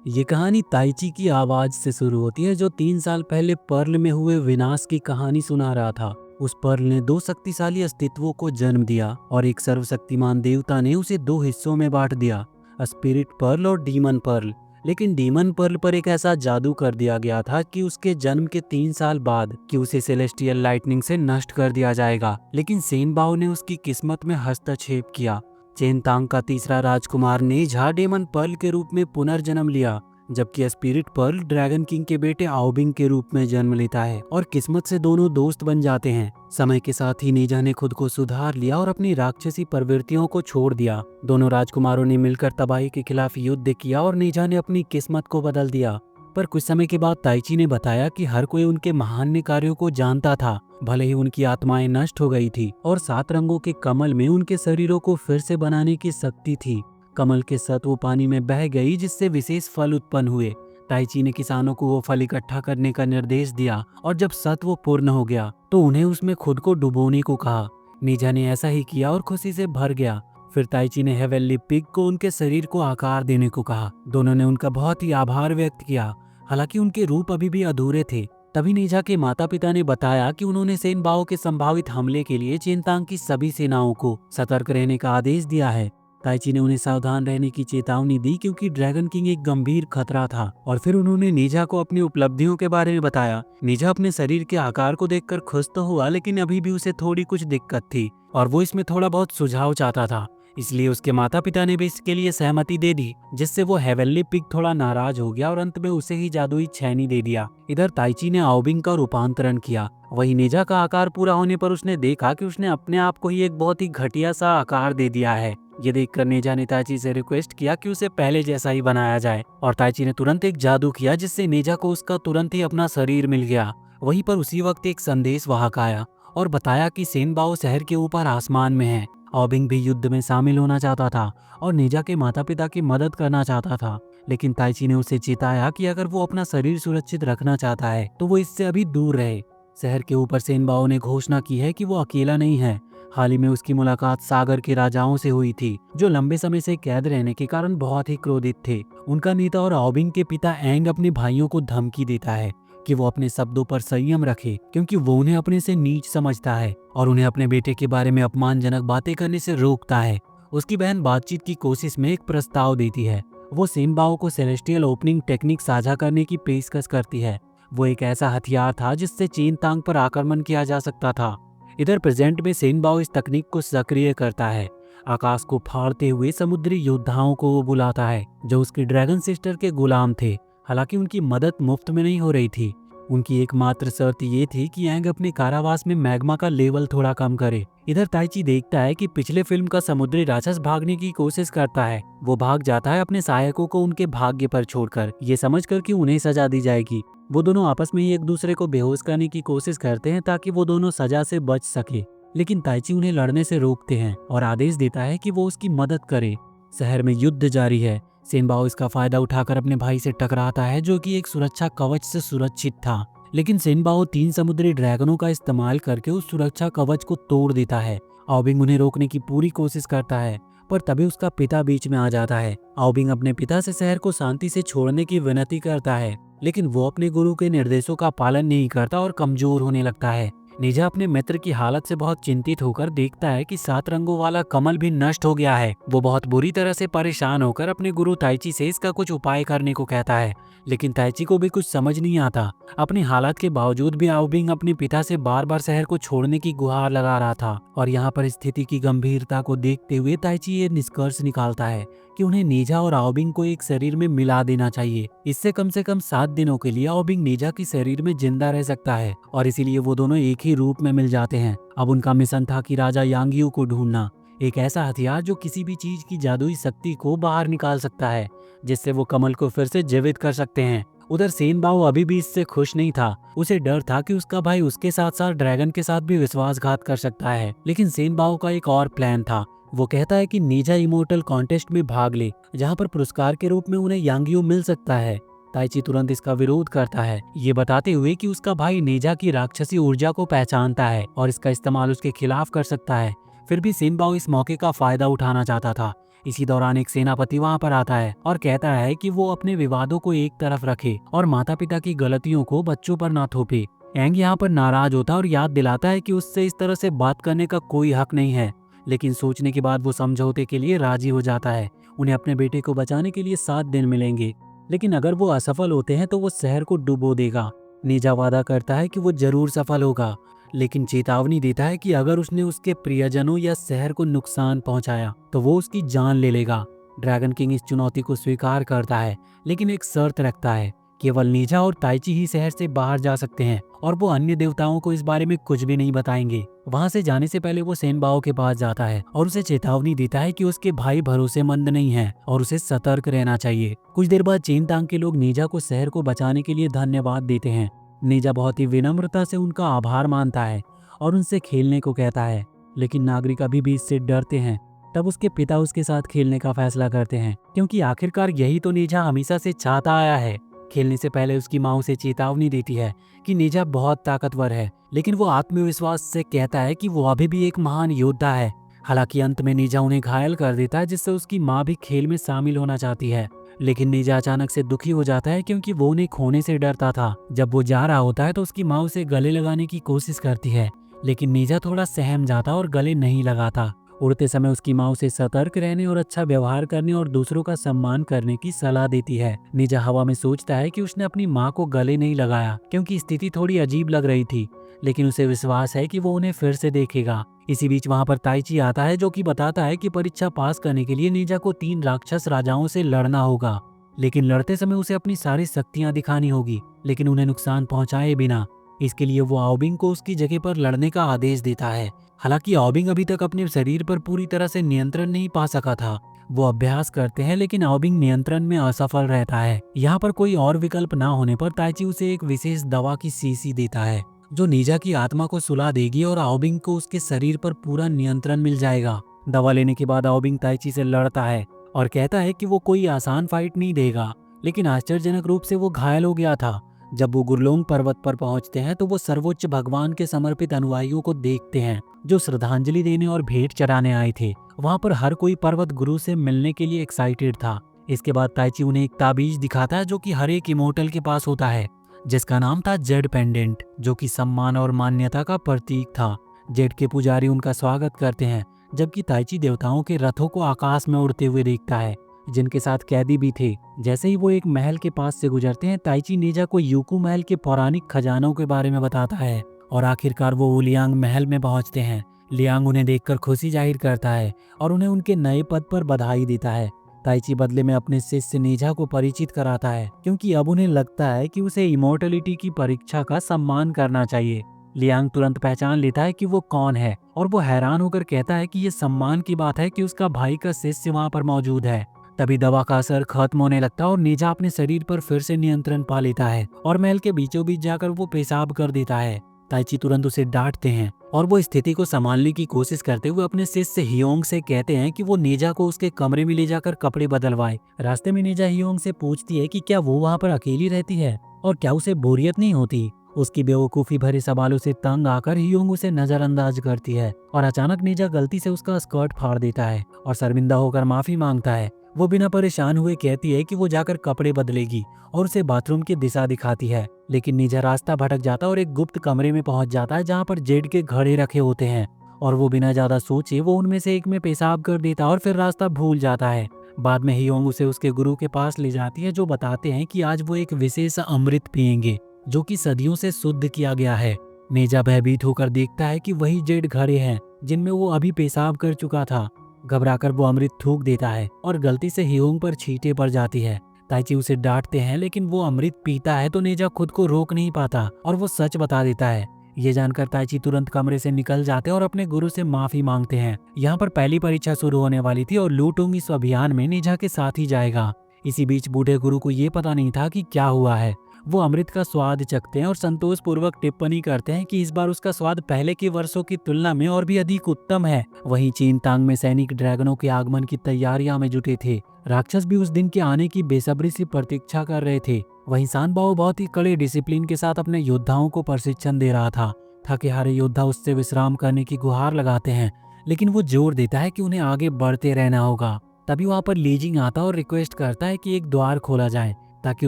ये कहानी ताइची की आवाज से शुरू होती है, जो 3 साल पहले पर्ल में हुए विनाश की कहानी सुना रहा था। उस पर्ल ने दो शक्तिशाली अस्तित्वों को जन्म दिया और एक सर्वशक्तिमान देवता ने उसे दो हिस्सों में बांट दिया, स्पिरिट पर्ल और डीमन पर्ल। लेकिन डीमन पर्ल पर एक ऐसा जादू कर दिया गया था कि उसके जन्म के 3 साल बाद कि उसे सेलेस्टियल लाइटनिंग से नष्ट कर दिया जाएगा। लेकिन सेनबाओ ने उसकी किस्मत में हस्तक्षेप किया। चेनतांग का तीसरा राजकुमार नेझा डेमन पर्ल के रूप में पुनर्जन्म लिया, जबकि स्पिरिट पर्ल ड्रैगन किंग के बेटे आओबिंग के रूप में जन्म लेता है और किस्मत से दोनों दोस्त बन जाते हैं। समय के साथ ही नेझा ने खुद को सुधार लिया और अपनी राक्षसी प्रवृत्तियों को छोड़ दिया। दोनों राजकुमारों ने मिलकर तबाही के खिलाफ युद्ध किया और नेझा ने अपनी किस्मत को बदल दिया। पर कुछ समय के बाद ताइची ने बताया कि हर कोई उनके महान कार्यों को जानता था, भले ही उनकी आत्माएं नष्ट हो गई थी और 7 रंगों के कमल में उनके शरीरों को फिर से बनाने की शक्ति थी। कमल के सत्व पानी में बह गई, जिससे विशेष फल उत्पन्न हुए। ताइची ने किसानों को वो फल इकट्ठा करने का निर्देश दिया और जब सत्व पूर्ण हो गया तो उन्हें उसमें खुद को डुबोने को कहा। नेझा ने ऐसा ही किया और खुशी से भर गया। फिर ताइची ने हेवेनली पिग को उनके शरीर को आकार देने को कहा। दोनों ने उनका बहुत ही आभार व्यक्त किया, हालांकि उनके रूप अभी भी अधूरे थे। तभी नेझा के माता पिता ने बताया कि उन्होंने सेनबाओ के संभावित हमले के लिए चेनतांग की सभी सेनाओं को सतर्क रहने का आदेश दिया है। ताइची ने उन्हें सावधान रहने की चेतावनी दी, क्योंकि ड्रैगन किंग एक गंभीर खतरा था। और फिर उन्होंने नेझा को अपनी उपलब्धियों के बारे में बताया। नेझा अपने शरीर के आकार को देखकर खुश तो हुआ, लेकिन अभी भी उसे थोड़ी कुछ दिक्कत थी और वो इसमें थोड़ा बहुत सुझाव चाहता था। इसलिए उसके माता पिता ने भी इसके लिए सहमति दे दी, जिससे वो हेवेनली पिग थोड़ा नाराज हो गया और अंत में उसे ही जादुई छैनी दे दिया। इधर ताइची ने आओबिंग का रूपांतरण किया। वहीं नेझा का आकार पूरा होने पर उसने देखा कि उसने अपने आप को ही एक बहुत ही घटिया सा आकार दे दिया है। ये देखकर नेझा ने ताइची से रिक्वेस्ट किया कि उसे पहले जैसा ही बनाया जाए और ताइची ने तुरंत एक जादू किया, जिससे नेझा को उसका तुरंत ही अपना शरीर मिल गया। वहीं पर उसी वक्त एक संदेश वाहक आया और बताया कि सेनबाओ शहर के ऊपर आसमान में है। आओबिंग भी युद्ध में शामिल होना चाहता था और नेझा के माता पिता की मदद करना चाहता था, लेकिन ताइची ने उसे चेताया कि अगर वो अपना शरीर सुरक्षित रखना चाहता है तो वो इससे अभी दूर रहे। शहर के ऊपर सेनबाओ ने घोषणा की है कि वो अकेला नहीं है। हाल ही में उसकी मुलाकात सागर के राजाओं से हुई थी, जो लंबे समय से कैद रहने के कारण बहुत ही क्रोधित थे। उनका नेता और आओबिंग के पिता एंग अपने भाइयों को धमकी देता है कि वो अपने शब्दों पर संयम रखे, क्योंकि वो उन्हें अपने से नीच समझता है और उन्हें अपने बेटे के बारे में अपमानजनक बातें करने से रोकता है। उसकी बहन बातचीत की कोशिश में एक प्रस्ताव देती है। वो सेनबाओ को सेलेस्टियल ओपनिंग टेक्निक साझा करने की पेशकश करती है। वो एक ऐसा हथियार था जिससे चेनतांग पर आक्रमण किया जा सकता था। इधर प्रेजेंट में सेनबाओ इस तकनीक को सक्रिय करता है। आकाश को फाड़ते हुए समुद्री योद्धाओं को वो बुलाता है, जो उसकी ड्रैगन सिस्टर के गुलाम थे। हालांकि उनकी मदद मुफ्त में नहीं हो रही थी। उनकी एकमात्र शर्त ये थी कि एंग अपने कारावास में मैग्मा का लेवल थोड़ा कम करे। इधर ताइची देखता है कि पिछले फिल्म का समुद्री राक्षस भागने की कोशिश करता है। वो भाग जाता है अपने सहायकों को उनके भाग्य पर छोड़कर, ये समझकर कि उन्हें सजा दी जाएगी। वो दोनों आपस में ही एक दूसरे को बेहोश करने की कोशिश करते हैं ताकि वो दोनों सजा से बच सके, लेकिन ताइची उन्हें लड़ने से रोकते हैं और आदेश देता है कि वो उसकी मदद करे। शहर में युद्ध जारी है। सेनबाओ इसका फायदा उठाकर अपने भाई से टकराता है, जो कि एक सुरक्षा कवच से सुरक्षित था। लेकिन सेनबाओ 3 समुद्री ड्रैगनों का इस्तेमाल करके उस सुरक्षा कवच को तोड़ देता है। आओबिंग उन्हें रोकने की पूरी कोशिश करता है, पर तभी उसका पिता बीच में आ जाता है। आओबिंग अपने पिता से शहर को शांति से छोड़ने की विनती करता है, लेकिन वो अपने गुरु के निर्देशों का पालन नहीं करता और कमजोर होने लगता है। नेझा अपने मित्र की हालत से बहुत चिंतित होकर देखता है कि 7 रंगों वाला कमल भी नष्ट हो गया है। वो बहुत बुरी तरह से परेशान होकर अपने गुरु ताइची से इसका कुछ उपाय करने को कहता है, लेकिन ताइची को भी कुछ समझ नहीं आता। अपनी हालत के बावजूद भी आओबिंग अपने पिता से बार बार शहर को छोड़ने की गुहार लगा रहा था और यहाँ पर स्थिति की गंभीरता को देखते हुए ताइची ये निष्कर्ष निकालता है कि उन्हें नेझा और आओबिंग को एक शरीर में मिला देना चाहिए। इससे कम से कम 7 दिनों के लिए आओबिंग नेझा के शरीर में जिंदा रह सकता है और इसीलिए वो दोनों एक ही रूप में मिल जाते हैं। अब उनका मिशन था कि राजा यांगियो को ढूंढना, एक ऐसा हथियार जो किसी भी चीज की जादुई शक्ति को बाहर निकाल सकता है, जिससे वो कमल को फिर से जीवित कर सकते हैं। उधर सेनबाओ अभी भी इससे खुश नहीं था। उसे डर था कि उसका भाई उसके साथ साथ ड्रैगन के साथ भी विश्वासघात कर सकता है। लेकिन सेनबाओ का एक और प्लान था। वो कहता है कि नेझा इमोर्टल कॉन्टेस्ट में भाग ले, जहाँ पर पुरस्कार के रूप में उन्हें यांगियो मिल सकता है। ताइची तुरंत इसका विरोध करता है, ये बताते हुए कि उसका भाई नेझा की राक्षसी ऊर्जा को पहचानता है और इसका इस्तेमाल उसके खिलाफ कर सकता है। फिर भी सेनबाओ इस मौके का फायदा उठाना चाहता था। इसी दौरान एक सेनापति वहाँ पर आता है और कहता है कि वो अपने विवादों को एक तरफ रखे और माता पिता की गलतियों को बच्चों पर ना थोपे। एंग यहाँ पर नाराज होता है और याद दिलाता है कि उससे इस तरह से बात करने का कोई हक नहीं है, लेकिन सोचने के बाद वो समझौते के लिए राजी हो जाता है। उन्हें अपने बेटे को बचाने के लिए 7 दिन मिलेंगे, लेकिन अगर वो असफल होते हैं तो वो शहर को डुबो देगा। नीजा वादा करता है कि वो जरूर सफल होगा, लेकिन चेतावनी देता है कि अगर उसने उसके प्रियजनों या शहर को नुकसान पहुंचाया तो वो उसकी जान ले लेगा। ड्रैगन किंग इस चुनौती को स्वीकार करता है, लेकिन एक शर्त रखता है, केवल नीजा और ताइची ही शहर से बाहर जा सकते हैं और वो अन्य देवताओं को इस बारे में कुछ भी नहीं बताएंगे। वहां से जाने से पहले वो सेनबाओ के पास जाता है और उसे चेतावनी देता है कि उसके भाई भरोसेमंद नहीं है और उसे सतर्क रहना चाहिए। कुछ देर बाद चेनतांग के लोग नीजा को शहर को बचाने के लिए धन्यवाद देते हैं। नीजा बहुत ही विनम्रता से उनका आभार मानता है और उनसे खेलने को कहता है, लेकिन नागरिक अभी भी इससे डरते हैं। तब उसके पिता उसके साथ खेलने का फैसला करते हैं, क्योंकि आखिरकार यही तो नीजा हमेशा से चाहता आया है। खेलने से पहले उसकी माँ उसे चेतावनी देती है कि नीजा बहुत ताकतवर है, लेकिन वो आत्मविश्वास से कहता है कि वो अभी भी एक महान योद्धा है। हालांकि अंत में नीजा उन्हें घायल कर देता है, जिससे उसकी माँ भी खेल में शामिल होना चाहती है। लेकिन नीजा अचानक से दुखी हो जाता है, क्योंकि वो उन्हें खोने से डरता था। जब वो जा रहा होता है तो उसकी माँ उसे गले लगाने की कोशिश करती है, लेकिन नीजा थोड़ा सहम जाता और गले नहीं लगाता। उड़ते समय उसकी माँ उसे सतर्क रहने और अच्छा व्यवहार करने और दूसरों का सम्मान करने की सलाह देती है। नीजा हवा में सोचता है कि उसने अपनी माँ को गले नहीं लगाया, क्योंकि स्थिति थोड़ी अजीब लग रही थी, लेकिन उसे विश्वास है कि वो उन्हें फिर से देखेगा। इसी बीच वहाँ पर ताइची आता है, जो कि बताता है कि परीक्षा पास करने के लिए नीजा को 3 राक्षस राजाओं से लड़ना होगा, लेकिन लड़ते समय उसे अपनी सारी शक्तियाँ दिखानी होगी, लेकिन उन्हें नुकसान पहुँचाए बिना। इसके लिए वो आओबिंग को उसकी जगह पर लड़ने का आदेश देता है। हालांकि आओबिंग अभी तक अपने शरीर पर पूरी तरह से नियंत्रण नहीं पा सका था। वो अभ्यास करते हैं, लेकिन आओबिंग नियंत्रण में असफल रहता है। यहाँ पर कोई और विकल्प ना होने पर ताइची उसे एक विशेष दवा की शीशी देता है, जो नीजा की आत्मा को सुला देगी और आओबिंग को उसके शरीर पर पूरा नियंत्रण मिल जाएगा। दवा लेने के बाद आओबिंग ताइची से लड़ता है और कहता है कि वो कोई आसान फाइट नहीं देगा, लेकिन आश्चर्यजनक रूप से वो घायल हो गया था। जब वो गुरलोंग पर्वत पर पहुंचते हैं तो वो सर्वोच्च भगवान के समर्पित अनुयायियों को देखते हैं, जो श्रद्धांजलि देने और भेंट चढ़ाने आए थे। वहां पर हर कोई पर्वत गुरु से मिलने के लिए एक्साइटेड था। इसके बाद ताइची उन्हें एक ताबीज दिखाता है, जो कि हर एक इमोर्टल के पास होता है, जिसका नाम था जेड पेंडेंट, जो कि सम्मान और मान्यता का प्रतीक था। जेड के पुजारी उनका स्वागत करते हैं, जबकि ताइची देवताओं के रथों को आकाश में उड़ते हुए देखता है, जिनके साथ कैदी भी थे। जैसे ही वो एक महल के पास से गुजरते हैं, ताइची नीजा को यूकू महल के पौराणिक खजानों के बारे में बताता है और आखिरकार वो उलियांग महल में पहुंचते हैं। लियांग उन्हें देखकर खुशी जाहिर करता है और उन्हें उनके नए पद पर बधाई देता है। ताइची बदले में अपने शिष्य नीजा को परिचित कराता है, क्योंकि अब उन्हें लगता है कि उसे इमोर्टलिटी की परीक्षा का सम्मान करना चाहिए। लियांग तुरंत पहचान लेता है कि वो कौन है और वो हैरान होकर कहता है कि ये सम्मान की बात है कि उसका भाई का शिष्य वहाँ पर मौजूद है। तभी दवा का असर खत्म होने लगता है और नीजा अपने शरीर पर फिर से नियंत्रण पा लेता है और महल के बीचों बीच जाकर वो पेशाब कर देता है। ताइची तुरंत उसे डांटते हैं और वो स्थिति को संभालने की कोशिश करते हुए अपने शिष्य हियोंग से कहते हैं कि वो नीजा को उसके कमरे में ले जाकर कपड़े बदलवाए। रास्ते में नीजा हियोंग से पूछती है कि क्या वो वहाँ पर अकेली रहती है और क्या उसे बोरियत नहीं होती। उसकी बेवकूफ़ी भरे सवालों से तंग आकर हियोंग उसे नजरअंदाज करती है और अचानक नीजा गलती से उसका स्कर्ट फाड़ देता है और शर्मिंदा होकर माफी मांगता है। वो बिना परेशान हुए कहती है कि वो जाकर कपड़े बदलेगी और उसे बाथरूम की दिशा दिखाती है, लेकिन नीजा रास्ता भटक जाता और एक गुप्त कमरे में पहुंच जाता है, जहां पर जेड के घड़े रखे होते हैं और वो बिना ज्यादा सोचे वो उनमें से एक में पेशाब कर देता और फिर रास्ता भूल जाता है। बाद में हियोंग उसे उसके गुरु के पास ले जाती है, जो बताते हैं कि आज वो एक विशेष अमृत पियेंगे, जो कि सदियों से शुद्ध किया गया है। नीजा भयभीत होकर देखता है कि वही जेड घड़े हैं जिनमें वो अभी पेशाब कर चुका था। घबराकर वो अमृत थूक देता है और गलती से हियोंग पर छींटे पड़ जाती है। ताइची उसे डांटते हैं, लेकिन वो अमृत पीता है तो नीजा खुद को रोक नहीं पाता और वो सच बता देता है। ये जानकर ताइची तुरंत कमरे से निकल जाते हैं और अपने गुरु से माफी मांगते हैं। यहाँ पर पहली परीक्षा शुरू होने वाली थी और लूटोंग इस अभियान में नीजा के साथ ही जाएगा। इसी बीच बूढ़े गुरु को ये पता नहीं था कि क्या हुआ है। वो अमृत का स्वाद चखते हैं और संतोष पूर्वक टिप्पणी करते हैं कि इस बार उसका स्वाद पहले के वर्षों की तुलना में और भी अधिक उत्तम है। वहीं चीनतांग में सैनिक ड्रैगनों के आगमन की तैयारियां में जुटे थे। राक्षस भी उस दिन के आने की बेसब्री से प्रतीक्षा कर रहे थे। वहीं सानबाओ बहुत ही कड़े डिसिप्लिन के साथ अपने योद्धाओं को प्रशिक्षण दे रहा था। थके हारे योद्धा उससे विश्राम करने की गुहार लगाते हैं, लेकिन वो जोर देता है कि उन्हें आगे बढ़ते रहना होगा। तभी वहाँ पर लीजिंग आता और रिक्वेस्ट करता है कि एक द्वार खोला जाए ताकि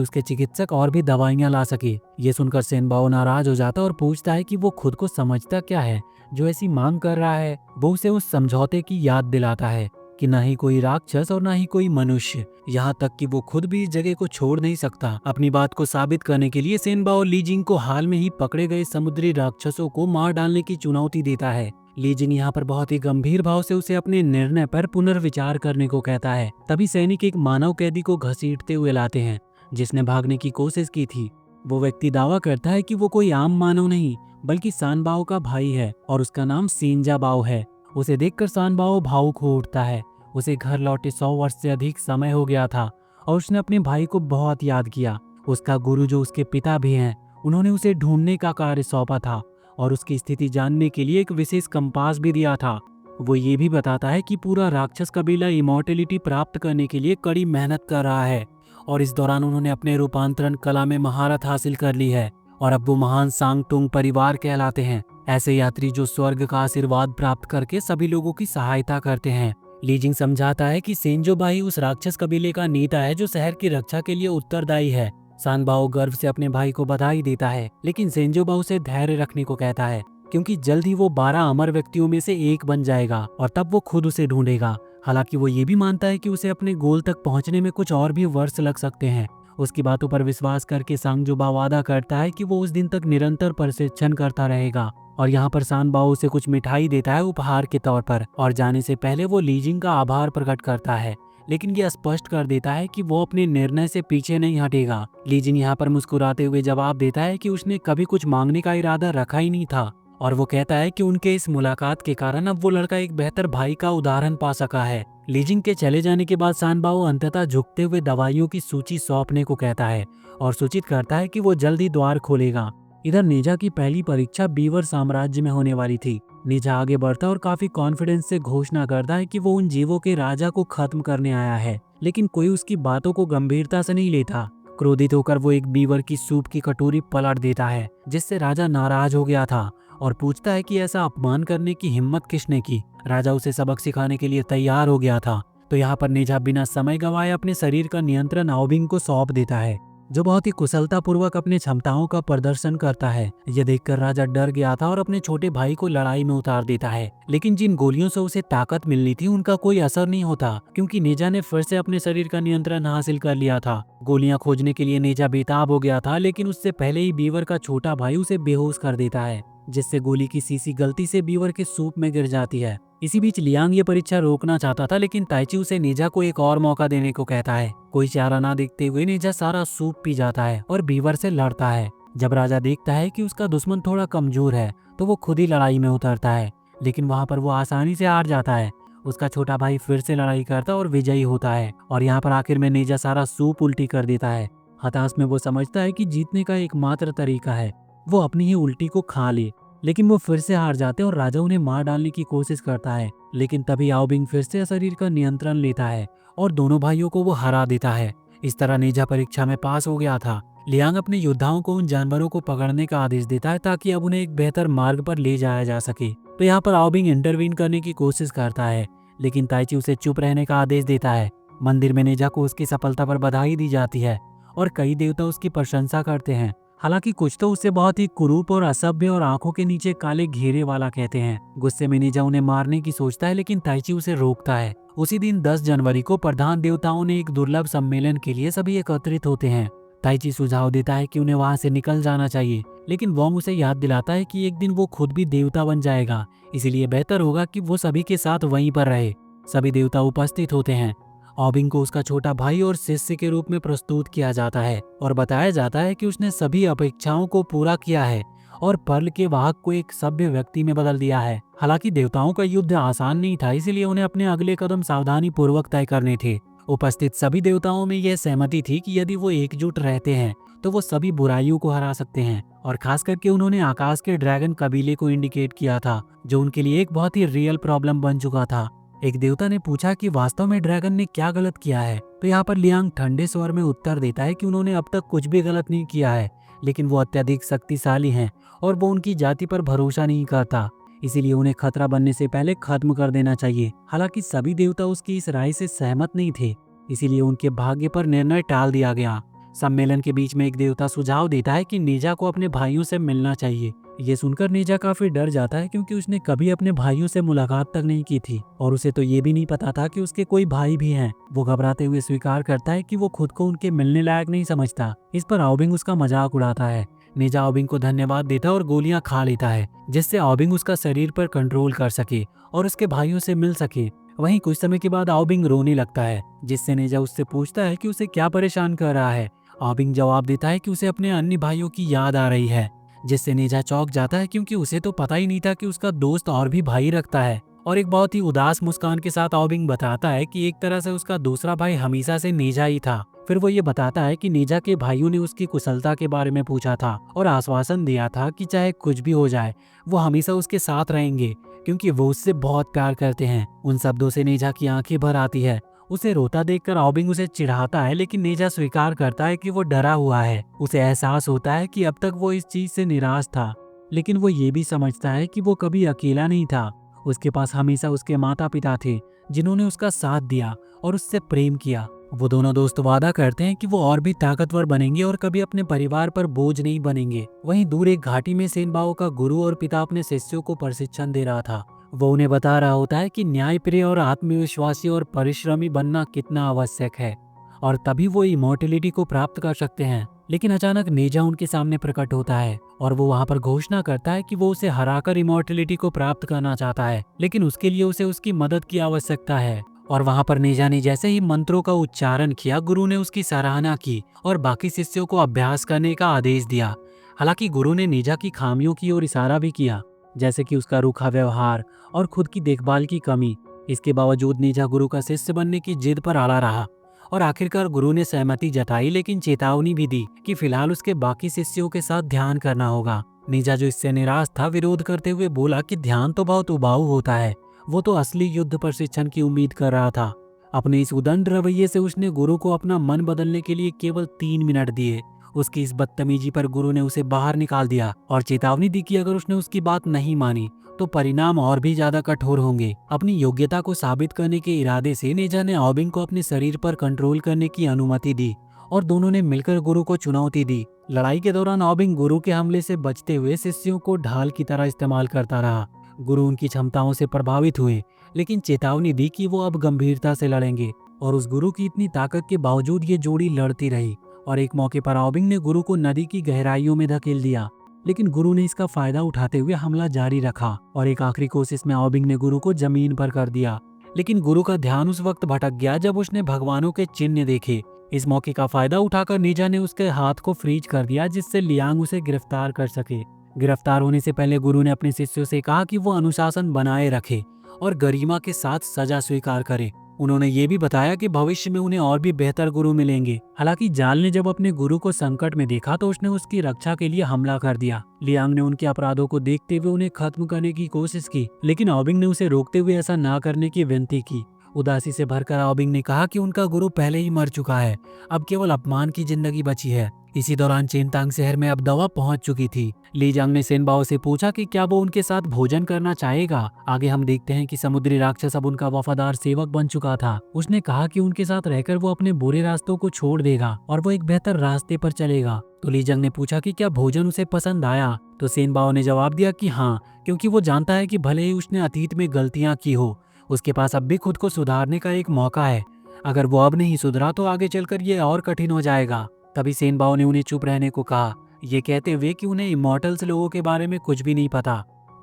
उसके चिकित्सक और भी दवाइयाँ ला सके। ये सुनकर सेनबाओ नाराज हो जाता और पूछता है कि वो खुद को समझता क्या है जो ऐसी मांग कर रहा है। वो उसे उस समझौते की याद दिलाता है कि ना ही कोई राक्षस और ना ही कोई मनुष्य, यहाँ तक कि वो खुद भी इस जगह को छोड़ नहीं सकता। अपनी बात को साबित करने के लिए सेनबाओ लीजिंग को हाल में ही पकड़े गए समुद्री राक्षसों को मार डालने की चुनौती देता है। लीजिंग यहाँ पर बहुत ही गंभीर भाव से उसे अपने निर्णय पर पुनर्विचार करने को कहता है। तभी सैनिक एक मानव कैदी को घसीटते हुए लाते हैं जिसने भागने की कोशिश की थी। वो व्यक्ति दावा करता है कि वो कोई आम मानव नहीं बल्कि सानबाओ का भाई है और उसका नाम सींजाबाओ है। उसे देखकर सानबाओ भावुक हो उठता है। उसे घर लौटे 100 वर्ष से अधिक समय हो गया था और उसने अपने भाई को बहुत याद किया। उसका गुरु जो उसके पिता भी हैं, उन्होंने उसे ढूंढने का कार्य सौंपा था और उसकी स्थिति जानने के लिए एक विशेष कंपास भी दिया था। वो ये भी बताता है कि पूरा राक्षस कबीला इमॉर्टेलिटी प्राप्त करने के लिए कड़ी मेहनत कर रहा है और इस दौरान उन्होंने अपने रूपांतरण कला में महारत हासिल कर ली है और अब वो महान सांगटुंग परिवार कहलाते हैं। ऐसे यात्री जो स्वर्ग का आशीर्वाद प्राप्त करके सभी लोगों की सहायता करते हैं। लीजिंग समझाता है कि सेंजोबाई उस राक्षस कबीले का नेता है जो शहर की रक्षा के लिए उत्तरदायी है। सानबाओ गर्व से अपने भाई को बधाई देता है लेकिन सेंजोबाओ से धैर्य रखने को कहता है क्योंकि जल्द ही वो 12 अमर व्यक्तियों में से एक बन जाएगा और तब वो खुद उसे ढूंढेगा। हालांकि वो ये भी मानता है कि उसे अपने गोल तक पहुंचने में कुछ और भी वर्ष लग सकते हैं। उसकी बातों पर विश्वास करके सांगजोबा वादा करता है कि वो उस दिन तक निरंतर प्रशिक्षण करता रहेगा और यहाँ पर सानबाओ उसे कुछ मिठाई देता है उपहार के तौर पर और जाने से पहले वो लीजिंग का आभार प्रकट करता है लेकिन ये स्पष्ट कर देता है कि वो अपने निर्णय से पीछे नहीं हटेगा। लीजिंग यहाँ पर मुस्कुराते हुए जवाब देता है कि उसने कभी कुछ मांगने का इरादा रखा ही नहीं था और वो कहता है कि उनके इस मुलाकात के कारण अब वो लड़का एक बेहतर भाई का उदाहरण पा सका है। लीजिंग के चले जाने के बाद सानबाओ अंततः झुकते हुए दवाइयों की सूची सौंपने को कहता है और सूचित करता है कि वो जल्द ही द्वार खोलेगा। इधर नेजा की पहली परीक्षा बीवर साम्राज्य में होने वाली थी। नेजा आगे बढ़ता और काफी कॉन्फिडेंस से घोषणा करता है कि वो उन जीवों के राजा को खत्म करने आया है, लेकिन कोई उसकी बातों को गंभीरता से नहीं लेता। क्रोधित होकर वो एक बीवर की सूप की कटोरी पलट देता है जिससे राजा नाराज हो गया था और पूछता है कि ऐसा अपमान करने की हिम्मत किसने की। राजा उसे सबक सिखाने के लिए तैयार हो गया था। तो यहाँ पर नेजा बिना समय गंवाए अपने शरीर का नियंत्रण आओबिंग को सौंप देता है जो बहुत ही कुशलता पूर्वक अपने क्षमताओं का प्रदर्शन करता है। यह देखकर राजा डर गया था और अपने छोटे भाई को लड़ाई में उतार देता है, लेकिन जिन गोलियों से उसे ताकत मिलनी थी उनका कोई असर नहीं होता क्योंकि नेजा ने फिर से अपने शरीर का नियंत्रण हासिल कर लिया था। गोलियां खोजने के लिए नेजा बेताब हो गया था लेकिन उससे पहले ही बीवर का छोटा भाई उसे बेहोश कर देता है जिससे गोली की शीशी गलती से बीवर के सूप में गिर जाती है। इसी बीच लियांग ये परीक्षा रोकना चाहता था लेकिन ताइची उसे नेजा को एक और मौका देने को कहता है। कोई चारा ना देखते हुए नेजा सारा सूप पी जाता है और बीवर से लड़ता है। जब राजा देखता है कि उसका दुश्मन थोड़ा कमजोर है तो वो खुद ही लड़ाई में उतरता है, लेकिन वहाँ पर वो आसानी से हार जाता है। उसका छोटा भाई फिर से लड़ाई करता और विजयी होता है और यहाँ पर आखिर में नेजा सारा सूप उल्टी कर देता है। हताश में वो समझता है कि जीतने का एकमात्र तरीका है वो अपनी ही उल्टी को खा ले, लेकिन वो फिर से हार जाते और राजा उन्हें मार डालने की कोशिश करता है। लेकिन तभी आओबिंग फिर से शरीर का नियंत्रण लेता है और दोनों भाइयों को वो हरा देता है। इस तरह नेजा परीक्षा में पास हो गया था। लियांग अपने योद्धाओं को उन जानवरों को पकड़ने का आदेश देता है ताकि अब उन्हें एक बेहतर मार्ग पर ले जाया जा सके। तो यहाँ पर आओबिंग इंटरवीन करने की कोशिश करता है लेकिन ताइची उसे चुप रहने का आदेश देता है। मंदिर में नेजा को उसकी सफलता पर बधाई दी जाती है और कई देवता उसकी प्रशंसा करते हैं। हालांकि कुछ तो उसे बहुत ही कुरूप और असभ्य और आंखों के नीचे काले घेरे वाला कहते हैं। गुस्से में नेजा उन्हें मारने की सोचता है लेकिन ताइची उसे रोकता है। उसी दिन 10 जनवरी को प्रधान देवताओं ने एक दुर्लभ सम्मेलन के लिए सभी एकत्रित होते हैं। ताइची सुझाव देता है कि उन्हें वहां से निकल जाना चाहिए, लेकिन वोंग उसे याद दिलाता है कि एक दिन वो खुद भी देवता बन जाएगा, इसीलिए बेहतर होगा कि वो सभी के साथ वहीं पर रहे। सभी देवता उपस्थित होते हैं। आओबिंग को उसका छोटा भाई और शिष्य के रूप में प्रस्तुत किया जाता है और बताया जाता है कि उसने सभी अपेक्षाओं को पूरा किया है और पर्ल के वाहक को एक सभ्य व्यक्ति में बदल दिया है। हालांकि देवताओं का युद्ध आसान नहीं था, इसलिए उन्हें अपने अगले कदम सावधानी पूर्वक तय करने थे। उपस्थित सभी देवताओं में यह सहमति थी कि यदि वो एकजुट रहते हैं तो वो सभी बुराइयों को हरा सकते हैं और खास करके उन्होंने आकाश के ड्रैगन कबीले को इंडिकेट किया था जो उनके लिए एक बहुत ही रियल प्रॉब्लम बन चुका था। एक देवता ने पूछा कि वास्तव में ड्रैगन ने क्या गलत किया है, तो यहाँ पर लियांग ठंडे स्वर में उत्तर देता है कि उन्होंने अब तक कुछ भी गलत नहीं किया है, लेकिन वो अत्यधिक शक्तिशाली हैं और वो उनकी जाति पर भरोसा नहीं करता। इसीलिए उन्हें खतरा बनने से पहले खत्म कर देना चाहिए। हालांकि सभी देवता उसकी इस राय से सहमत नहीं थे, इसीलिए उनके भाग्य पर निर्णय टाल दिया गया। सम्मेलन के बीच में एक देवता सुझाव देता है कि नेजा को अपने भाइयों से मिलना चाहिए। ये सुनकर नेजा काफी डर जाता है, क्योंकि उसने कभी अपने भाइयों से मुलाकात तक नहीं की थी और उसे तो ये भी नहीं पता था कि उसके कोई भाई भी हैं। वो घबराते हुए स्वीकार करता है कि वो खुद को उनके मिलने लायक नहीं समझता। इस पर ऑबिंग उसका मजाक उड़ाता है। नेजा ऑबिंग को धन्यवाद देता है और गोलियां खा लेता है, जिससे ऑबिंग उसका शरीर पर कंट्रोल कर सके और उसके भाइयों से मिल सके। वहीं कुछ समय के बाद ऑबिंग रोने लगता है, जिससे नेजा उससे पूछता है कि उसे क्या परेशान कर रहा है। ऑबिंग जवाब देता है कि उसे अपने अन्य भाइयों की याद आ रही है, जिससे नेजा चौंक जाता है, क्योंकि उसे तो पता ही नहीं था कि उसका दोस्त और भी भाई रखता है। और एक बहुत ही उदास मुस्कान के साथ ऑबिंग बताता है कि एक तरह से उसका दूसरा भाई हमेशा से नेजा ही था। फिर वो ये बताता है कि नेजा के भाइयों ने उसकी कुशलता के बारे में पूछा था और आश्वासन दिया था कि चाहे कुछ भी हो जाए वो हमेशा उसके साथ रहेंगे, क्योंकि वो उससे बहुत प्यार करते हैं। उन शब्दों से नेजा की आंखें भर आती है। उसे रोता देखकर ऑबिंग उसे चिढ़ाता है, लेकिन नेजा स्वीकार करता है कि वो डरा हुआ है। उसे एहसास होता है कि अब तक वो इस चीज से निराश था, लेकिन वो ये भी समझता है कि वो कभी अकेला नहीं था। उसके पास हमेशा उसके माता पिता थे, जिन्होंने उसका साथ दिया और उससे प्रेम किया। वो दोनों दोस्त वादा करते हैं कि वो और भी ताकतवर बनेंगे और कभी अपने परिवार पर बोझ नहीं बनेंगे। वहीं दूर एक घाटी में सेनबाओ का गुरु और पिता अपने शिष्यों को प्रशिक्षण दे रहा था। वो उन्हें बता रहा होता है कि न्यायप्रिय और आत्मविश्वासी और परिश्रमी बनना कितना आवश्यक है, और तभी वो इमोर्टलिटी को प्राप्त कर सकते हैं। लेकिन अचानक नेजा उनके सामने प्रकट होता है और वो वहाँ पर घोषणा करता है कि वो उसे हराकर इमोर्टलिटी को प्राप्त करना चाहता है, लेकिन उसके लिए उसे उसकी मदद की आवश्यकता है। और वहाँ पर नेजा ने जैसे ही मंत्रों का उच्चारण किया, गुरु ने उसकी सराहना की और बाकी शिष्यों को अभ्यास करने का आदेश दिया। हालांकि गुरु ने नेजा की खामियों की ओर इशारा भी किया, जैसे कि उसका रूखा व्यवहार और खुद की देखभाल की कमी। इसके बावजूद नेजा गुरु का शिष्य बनने की जिद पर अड़ा रहा और आखिरकार गुरु ने सहमति जताई, लेकिन चेतावनी भी दी कि फिलहाल उसके बाकी शिष्यों के साथ ध्यान करना होगा। नेजा, जो इससे निराश था, विरोध करते हुए बोला कि ध्यान तो बहुत उबाऊ होता है। वो तो असली युद्ध प्रशिक्षण की उम्मीद कर रहा था। अपने इस उदंड रवैये से उसने गुरु को अपना मन बदलने के लिए केवल 3 मिनट दिए। उसकी इस बदतमीजी पर गुरु ने उसे बाहर निकाल दिया और चेतावनी दी कि अगर उसने उसकी बात नहीं मानी तो परिणाम और भी ज्यादा कठोर होंगे। अपनी योग्यता को साबित करने के इरादे से नेजा ने ऑबिंग को अपने शरीर पर कंट्रोल करने की अनुमति दी और दोनों ने मिलकर गुरु को चुनौती दी। लड़ाई के दौरान ऑबिंग गुरु के हमले से बचते हुए शिष्यों को ढाल की तरह इस्तेमाल करता रहा। गुरु उनकी क्षमताओं से प्रभावित हुए, लेकिन चेतावनी दी कि वो अब गंभीरता से लड़ेंगे। और उस गुरु की इतनी ताकत के बावजूद ये जोड़ी लड़ती रही और एक मौके पर ऑबिंग ने गुरु को नदी की गहराइयों में धकेल दिया, लेकिन गुरु ने इसका फायदा उठाते हुए हमला जारी रखा और एक आखिरी कोशिश में ऑबिंग ने गुरु को जमीन पर कर दिया। लेकिन गुरु का ध्यान उस वक्त भटक गया जब उसने भगवानों के चिन्ह देखे। इस मौके का फायदा उठाकर नेजा ने उसके हाथ को फ्रीज कर दिया, जिससे लियांग उसे गिरफ्तार कर सके। गिरफ्तार होने से पहले गुरु ने अपने शिष्यों से कहा कि वो अनुशासन बनाए रखे और गरिमा के साथ सजा स्वीकार करे। उन्होंने ये भी बताया कि भविष्य में उन्हें और भी बेहतर गुरु मिलेंगे। हालांकि जाल ने जब अपने गुरु को संकट में देखा तो उसने उसकी रक्षा के लिए हमला कर दिया। लियांग ने उनके अपराधों को देखते हुए उन्हें खत्म करने की कोशिश की, लेकिन ऑबिंग ने उसे रोकते हुए ऐसा ना करने की विनती की। उदासी से भरकर ऑबिंग ने कहा कि उनका गुरु पहले ही मर चुका है, अब केवल अपमान की जिंदगी बची है। इसी दौरान चेनतांग शहर में अब दवा पहुंच चुकी थी। ली जांग ने सेनबाओ से पूछा कि क्या वो उनके साथ भोजन करना चाहेगा। आगे हम देखते हैं कि समुद्री राक्षस अब उनका वफादार सेवक बन चुका था। उसने कहा कि उनके साथ रहकर वो अपने बुरे रास्तों को छोड़ देगा और वो एक बेहतर रास्ते पर चलेगा। तो ली जांग ने पूछा कि क्या भोजन उसे पसंद आया। तो सेनबाओ ने जवाब दिया कि हाँ, क्योंकि वो जानता है कि भले ही उसने अतीत में गलतियां की हो, उसके पास अब भी खुद को सुधारने का एक मौका है। अगर वो अब नहीं सुधरा तो आगे चलकर ये और कठिन हो जाएगा। तभी सेनबाओ ने उन्हें चुप रहने को कहा, ये कहते हुए कि उन्हें इमॉर्टल्स लोगों के बारे में कुछ भी नहीं पता।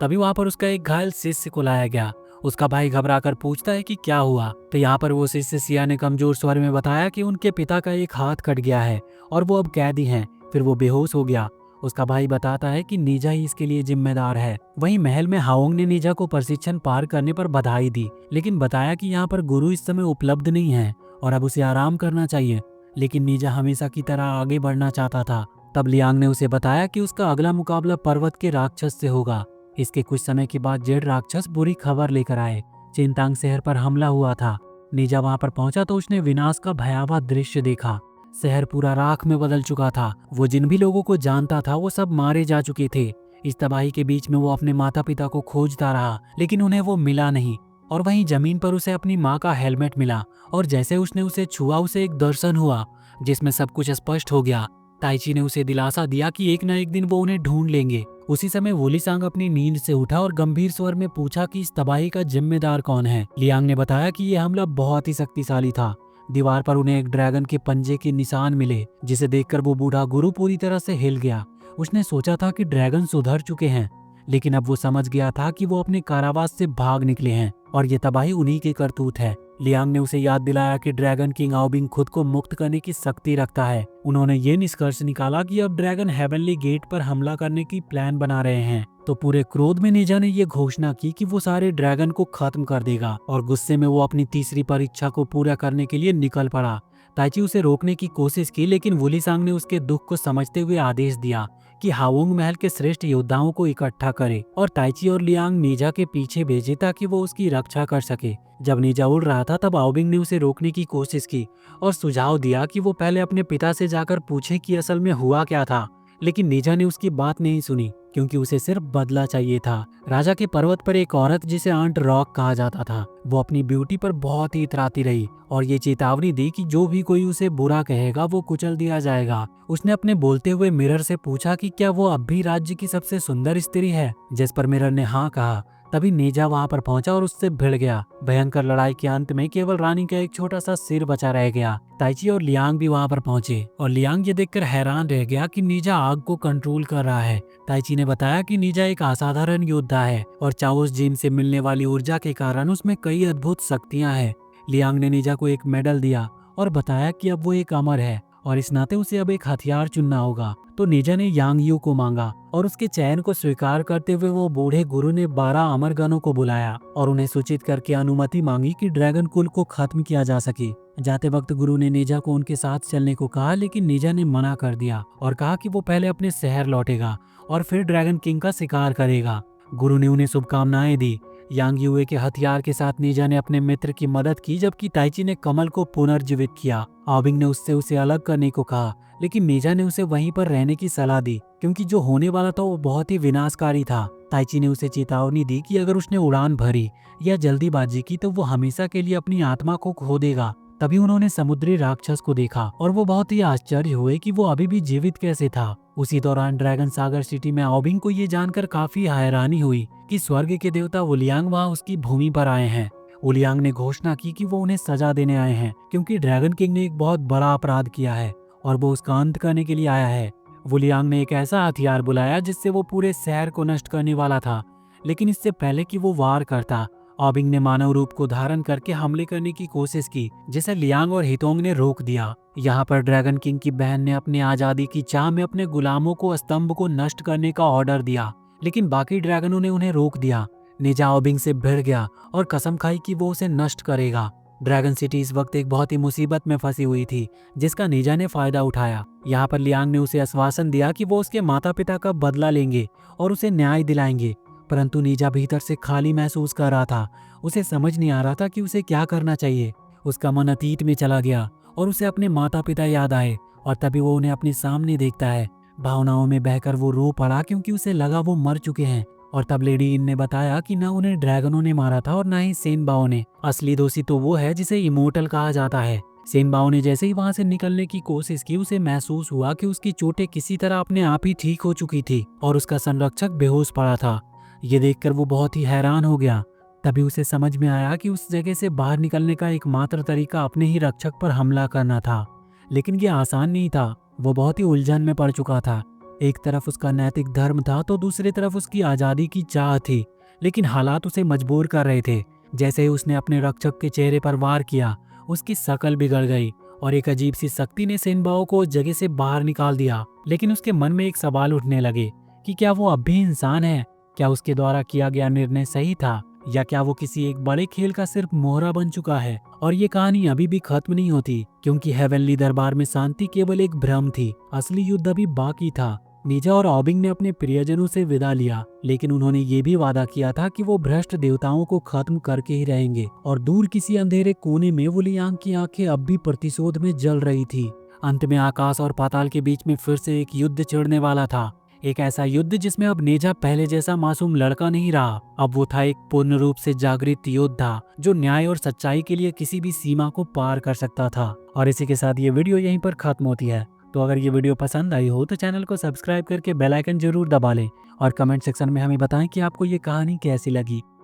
तभी वहाँ पर उसका एक घायल शिष्य को लाया गया। उसका भाई घबराकर पूछता है कि क्या हुआ। तो यहाँ पर वो शिष्य सिया ने कमजोर स्वर में बताया कि उनके पिता का एक हाथ कट गया है और वो अब कैदी हैं। फिर वो बेहोश हो गया। उसका भाई बताता है कि नीजा ही इसके लिए जिम्मेदार है। वहीं महल में हाओंग ने नीजा को प्रशिक्षण पार करने पर बधाई दी, लेकिन बताया कि यहाँ पर गुरु इस समय उपलब्ध नहीं है और अब उसे आराम करना चाहिए। लेकिन नीजा हमेशा की तरह आगे बढ़ना चाहता था। तब लियांग ने उसे बताया कि उसका अगला मुकाबला पर्वत के राक्षस से होगा। इसके कुछ समय के बाद जेड राक्षस बुरी खबर लेकर आए। चेनतांग शहर पर हमला हुआ था। नीजा वहां पर पहुंचा तो उसने विनाश का भयावह दृश्य देखा। शहर पूरा राख में बदल चुका था। वो जिन भी लोगों को जानता था वो सब मारे जा चुके थे। इस तबाही के बीच में वो अपने माता पिता को खोजता रहा, लेकिन उन्हें वो मिला नहीं। और वहीं जमीन पर उसे अपनी माँ का हेलमेट मिला, और जैसे उसने उसे छुआ उसे एक दर्शन हुआ जिसमें सब कुछ स्पष्ट हो गया। ताइची ने उसे दिलासा दिया कि एक न एक दिन वो उन्हें ढूंढ लेंगे। उसी समय वोलीसांग अपनी नींद से उठा और गंभीर स्वर में पूछा कि इस तबाही का जिम्मेदार कौन है। लियांग ने बताया कि यह हमला बहुत ही शक्तिशाली था। दीवार पर उन्हें एक ड्रैगन के पंजे के निशान मिले, जिसे देखकर वो बूढ़ा गुरु पूरी तरह से हिल गया। उसने सोचा था कि ड्रैगन सुधर चुके हैं, लेकिन अब वो समझ गया था कि वो अपने कारावास से भाग निकले हैं और ये तबाही उन्हीं की करतूत है। लियांग ने उसे याद दिलाया कि ड्रैगन किंग आओबिंग खुद को मुक्त करने की शक्ति रखता है। उन्होंने ये निष्कर्ष निकाला कि अब ड्रैगन हेवनली गेट पर हमला करने की प्लान बना रहे हैं। तो पूरे क्रोध में नेजा ने ये घोषणा की कि वो सारे ड्रैगन को खत्म कर देगा, और गुस्से में वो अपनी तीसरी परीक्षा को पूरा करने के लिए निकल पड़ा। ताइची उसे रोकने की कोशिश की, लेकिन वोलीसांग ने उसके दुख को समझते हुए आदेश दिया कि हावोंग महल के श्रेष्ठ योद्धाओं को इकट्ठा करे और ताइची और लियांग नेजा के पीछे भेजे ताकि वो उसकी रक्षा कर सके। जब नेजा उड़ रहा था तब आओबिंग ने उसे रोकने की कोशिश की और सुझाव दिया कि वो पहले अपने पिता से जाकर पूछे कि असल में हुआ क्या था, लेकिन नेजा ने उसकी बात नहीं सुनी क्योंकि उसे सिर्फ बदला चाहिए था। राजा के पर्वत पर एक औरत जिसे आंट रॉक कहा जाता था, वो अपनी ब्यूटी पर बहुत ही इतराती रही और ये चेतावनी दी कि जो भी कोई उसे बुरा कहेगा वो कुचल दिया जाएगा। उसने अपने बोलते हुए मिरर से पूछा कि क्या वो अब भी राज्य की सबसे सुंदर स्त्री है, जिस पर मिरर ने हाँ कहा। तभी नेजा वहां पर पहुंचा और उससे भिड़ गया। भयंकर लड़ाई के अंत में केवल रानी का एक छोटा सा सिर बचा रह गया। ताइची और लियांग भी वहां पर पहुंचे और लियांग ये देखकर हैरान रह गया कि नेजा आग को कंट्रोल कर रहा है। ताइची ने बताया कि नेजा एक असाधारण योद्धा है और चाओस जीन से मिलने वाली ऊर्जा के कारण उसमें कई अद्भुत शक्तियां हैं। लियांग ने नेजा को एक मेडल दिया और बताया कि अब वो एक अमर है और इस नाते उसे अब एक हथियार चुनना होगा। तो नेजा ने यांग यू को मांगा और उसके चयन को स्वीकार करते हुए वो बूढ़े गुरु ने 12 अमरगणों को बुलाया और उन्हें सूचित करके अनुमति मांगी कि ड्रैगन कुल को खत्म किया जा सके। जाते वक्त गुरु ने नेजा को उनके साथ चलने को कहा, लेकिन नेजा ने मना कर दिया और कहा कि वो पहले अपने शहर लौटेगा और फिर ड्रैगन किंग का शिकार करेगा। गुरु ने उन्हें शुभकामनाएं दी। यांग यूए के हथियार के साथ नेजा ने अपने मित्र की मदद की, जबकि ताइची ने कमल को पुनर्जीवित किया। आओबिंग ने उससे उसे अलग करने को कहा, लेकिन नेजा ने उसे वहीं पर रहने की सलाह दी क्योंकि जो होने वाला था वो बहुत ही विनाशकारी था। ताइची ने उसे चेतावनी दी कि अगर उसने उड़ान भरी या जल्दीबाजी की तो वो हमेशा के लिए अपनी आत्मा को खो देगा। तभी उन्होंने समुद्री राक्षस को देखा और वो बहुत ही आश्चर्य हुए कि वो अभी भी जीवित कैसे था। उसी दौरान ड्रैगन सागर सिटी में आओबिंग को ये जानकर काफी हैरानी हुई कि स्वर्ग के देवता वुलियांग वहाँ उसकी भूमि पर आए हैं। वुलियांग ने घोषणा की कि वो उन्हें सजा देने आए हैं क्योंकि ड्रैगन किंग ने एक बहुत बड़ा अपराध किया है और वो उसका अंत करने के लिए आया है। वुलियांग ने एक ऐसा हथियार बुलाया जिससे वो पूरे शहर को नष्ट करने वाला था, लेकिन इससे पहले कि वो वार करता, आओबिंग ने मानव रूप को धारण करके हमले करने की कोशिश की, जिसे लियांग और हितोंग ने रोक दिया। यहाँ पर ड्रैगन किंग की बहन ने अपनी आजादी की चाह में अपने गुलामों को स्तंभ को नष्ट करने का ऑर्डर दिया, लेकिन बाकी ड्रैगनों ने उन्हें रोक दिया। नेजा आओबिंग से भिड़ गया और कसम खाई कि वो उसे नष्ट करेगा। ड्रैगन सिटी इस वक्त एक बहुत ही मुसीबत में फंसी हुई थी, जिसका नेजा ने फायदा उठाया। यहाँ पर लियांग ने उसे आश्वासन दिया कि वो उसके माता पिता का बदला लेंगे और उसे न्याय दिलाएंगे, परंतु नेजा भीतर से खाली महसूस कर रहा था। उसे समझ नहीं आ रहा था कि उसे क्या करना चाहिए। उसका मन अतीत में चला गया और उसे अपने माता पिता याद आए और तभी वो उन्हें अपने सामने देखता है। भावनाओं में बहकर वो रो पड़ा क्योंकि उसे लगा वो मर चुके हैं। और तब लेडी इन ने बताया कि न उन्हें ड्रैगनों ने मारा था और न ही सेनबाओ ने। असली दोषी तो वो है जिसे इमोर्टल कहा जाता है। सेनबाओ ने जैसे ही वहां से निकलने की कोशिश की, उसे महसूस हुआ कि उसकी चोटें किसी तरह अपने आप ही ठीक हो चुकी थी और उसका संरक्षक बेहोश पड़ा था। ये देखकर वो बहुत ही हैरान हो गया। तभी उसे समझ में आया कि उस जगह से बाहर निकलने का एकमात्र तरीका अपने ही रक्षक पर हमला करना था, लेकिन ये आसान नहीं था। वो बहुत ही उलझन में पड़ चुका था। एक तरफ उसका नैतिक धर्म था तो दूसरी तरफ उसकी आज़ादी की चाह थी, लेकिन हालात उसे मजबूर कर रहे थे। जैसे ही उसने अपने रक्षक के चेहरे पर वार किया, उसकी शक्ल बिगड़ गई और एक अजीब सी शक्ति ने सेनबाओ को उस जगह से बाहर निकाल दिया। लेकिन उसके मन में एक सवाल उठने लगे कि क्या वो अब भी इंसान है? क्या उसके द्वारा किया गया निर्णय सही था, या क्या वो किसी एक बड़े खेल का सिर्फ मोहरा बन चुका है? और ये कहानी अभी भी खत्म नहीं होती, क्योंकि हेवनली दरबार में शांति केवल एक भ्रम थी। असली युद्ध अभी बाकी था। नेजा और आओबिंग ने अपने प्रियजनों से विदा लिया, लेकिन उन्होंने ये भी वादा किया था कि वो भ्रष्ट देवताओं को खत्म करके ही रहेंगे। और दूर किसी अंधेरे कोने में वुलियांग की आंखें अब भी प्रतिशोध में जल रही थी। अंत में आकाश और पाताल के बीच में फिर से एक युद्ध छिड़ने वाला था। एक ऐसा युद्ध जिसमें अब नेजा पहले जैसा मासूम लड़का नहीं रहा। अब वो था एक पूर्ण रूप से जागृत योद्धा जो न्याय और सच्चाई के लिए किसी भी सीमा को पार कर सकता था। और इसी के साथ ये वीडियो यहीं पर खत्म होती है। तो अगर ये वीडियो पसंद आई हो तो चैनल को सब्सक्राइब करके बेल आइकन जरूर दबा लें और कमेंट सेक्शन में हमें बताएं कि आपको ये कहानी कैसी लगी।